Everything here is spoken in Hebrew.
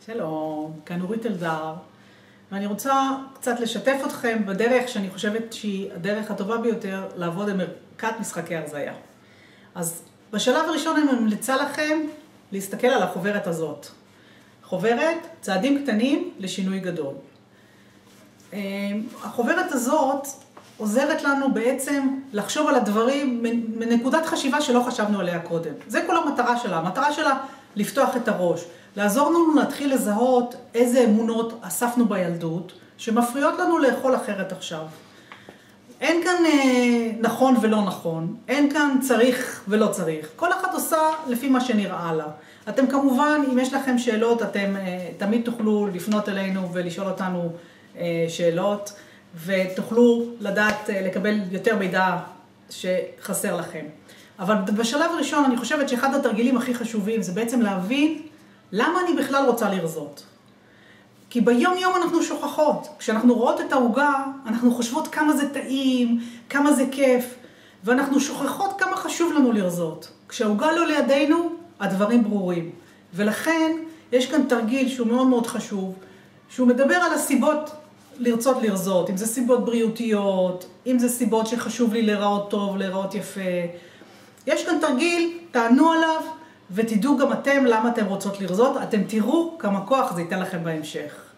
שלום, כאן אורית אלדר, ואני רוצה קצת לשתף אתכם בדרך שאני חושבת שהיא הדרך הטובה ביותר לעבוד עם ערכת משחקי הרזיה. אז בשלב הראשון אני ממליצה לכם להסתכל על החוברת הזאת. חוברת צעדים קטנים לשינוי גדול. החוברת הזאת עוזרת לנו בעצם לחשוב על הדברים מנקודת חשיבה שלא חשבנו עליה קודם. זה כל המטרה שלה. המטרה שלה לפתוח את הראש. לעזור לנו להתחיל לזהות איזה אמונות אספנו בילדות שמפריעות לנו לאכול אחרת עכשיו. אין כאן נכון ולא נכון, אין כאן צריך ולא צריך. כל אחת עושה לפי מה שנראה לה. אתם כמובן, אם יש לכם שאלות, אתם תמיד תוכלו לפנות אלינו ולשאול אותנו שאלות, ותוכלו לדעת לקבל יותר מידע שחסר לכם. אבל בשלב הראשון אני חושבת שאחד התרגילים הכי חשובים זה בעצם להבין למה אני בכלל רוצה לרזות. כי ביום יום אנחנו שוכחות. כשאנחנו רואות את העוגה, אנחנו חושבות כמה זה טעים, כמה זה כיף, ואנחנו שוכחות כמה חשוב לנו לרזות. כשהעוגה לא לידינו, הדברים ברורים. ולכן יש כאן תרגיל שהוא מאוד מאוד חשוב, שהוא מדבר על הסיבות לרצות לרזות, אם זה סיבות בריאותיות, אם זה סיבות שחשוב לי להיראות טוב, להיראות יפה. יש כאן תרגיל, תענו עליו, ותדעו גם אתם למה אתם רוצות לרזות, אתם תראו כמה כוח זה ייתן לכם בהמשך.